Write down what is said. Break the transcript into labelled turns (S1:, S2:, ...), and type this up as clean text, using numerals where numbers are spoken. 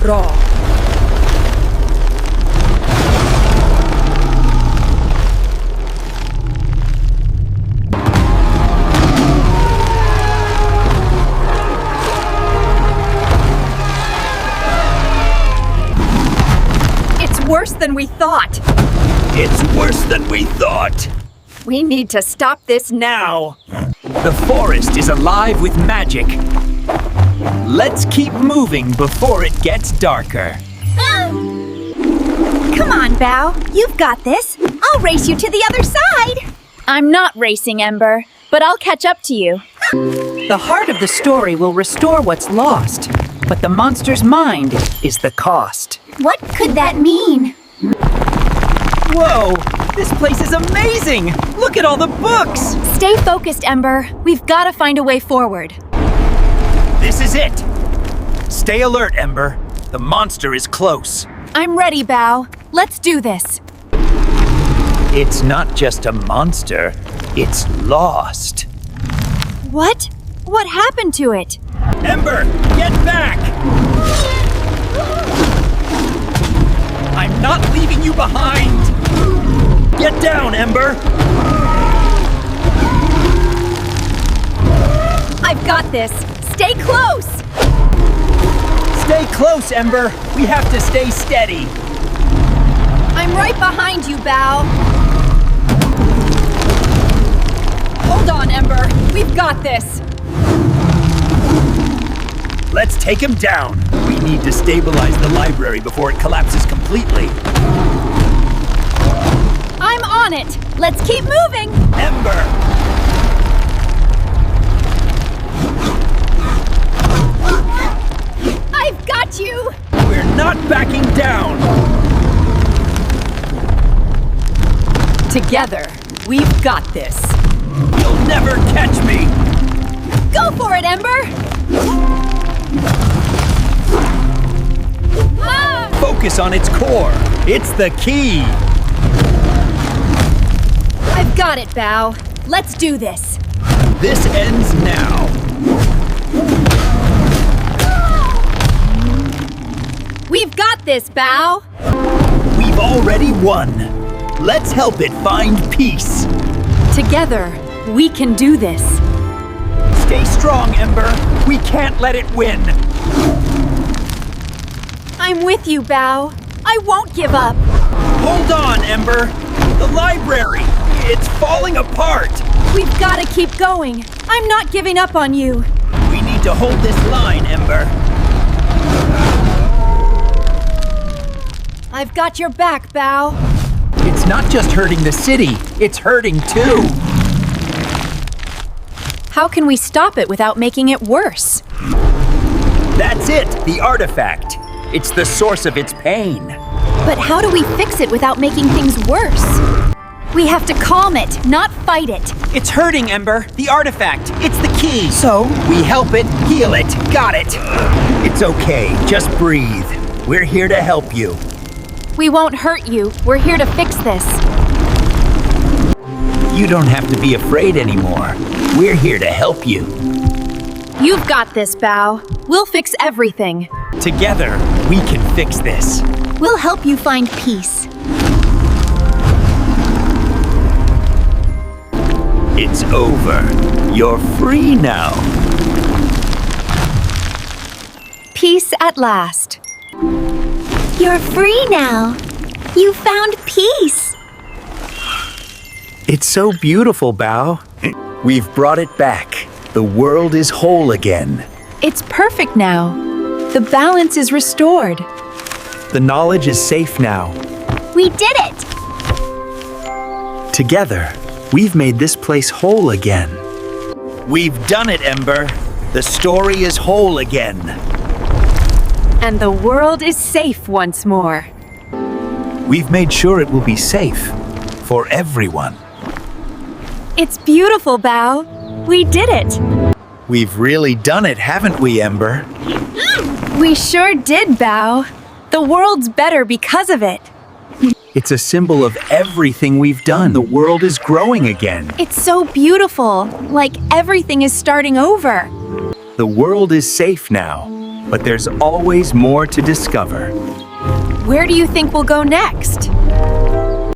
S1: raw. It's worse than we thought.
S2: It's worse than we thought.
S1: We need to stop this now.
S2: The forest is alive with magic. Let's keep moving before it gets darker.
S3: Come on, Bao. You've got this. I'll race you to the other side.
S4: I'm not racing, Ember, but I'll catch up to you.
S5: The heart of the story will restore what's lost, but the monster's mind is the cost.
S3: What could that mean?
S5: Whoa! This place is amazing! Look at all the books!
S4: Stay focused, Ember. We've got to find a way forward.
S2: This is it. Stay alert, Ember. The monster is close.
S4: I'm ready, Bao. Let's do this.
S2: It's not just a monster. It's lost.
S4: What? What happened to it?
S2: Ember, get back! I'm not leaving you behind! Get down, Ember!
S4: I've got this. Stay close!
S2: Stay close, Ember! We have to stay steady!
S4: I'm right behind you, Bao. Hold on, Ember. We've got this.
S2: Let's take him down. We need to stabilize the library before it collapses completely.
S4: I'm on it. Let's keep moving.
S2: Ember!
S4: I've got you.
S2: We're not backing down!
S1: Together, we've got this.
S2: You'll never catch me!
S4: Go for it, Ember. Ah!
S2: Focus on its core. It's the key.
S4: I've got it, Bao. Let's do this.
S2: This ends now.
S4: We've got this, Bao.
S2: We've already won. Let's help it find peace.
S1: Together, we can do this.
S2: Stay strong, Ember. We can't let it win.
S4: I'm with you, Bao. I won't give up.
S2: Hold on, Ember. The library. It's falling apart.
S4: We've got to keep going. I'm not giving up on you.
S2: We need to hold this line, Ember.
S4: I've got your back, Bao.
S2: It's not just hurting the city. It's hurting too.
S1: How can we stop it without making it worse?
S2: That's it, the artifact. It's the source of its pain.
S4: But how do we fix it without making things worse? We have to calm it, not fight it.
S5: It's hurting, Ember. The artifact. It's the key.
S2: So, we help it, heal it. Got it. It's okay, just breathe. We're here to help you.
S4: We won't hurt you. We're here to fix this.
S2: You don't have to be afraid anymore. We're here to help you.
S4: You've got this, Bao. We'll fix everything.
S2: Together, we can fix this.
S3: We'll help you find peace.
S2: It's over. You're free now.
S4: Peace at last.
S3: You're free now. You found peace.
S2: It's so beautiful, Bao. We've brought it back. The world is whole again.
S1: It's perfect now. The balance is restored.
S2: The knowledge is safe now.
S3: We did it.
S2: Together, we've made this place whole again. We've done it, Ember. The story is whole again.
S1: And the world is safe once more.
S2: We've made sure it will be safe for everyone.
S1: It's beautiful, Bao. We did it.
S2: We've really done it, haven't we, Ember?
S1: We sure did, Bao. The world's better because of it.
S2: It's a symbol of everything we've done. The world is growing again.
S1: It's so beautiful, like everything is starting over.
S2: The world is safe now. but there's always more to discover.
S1: Where do you think we'll go next?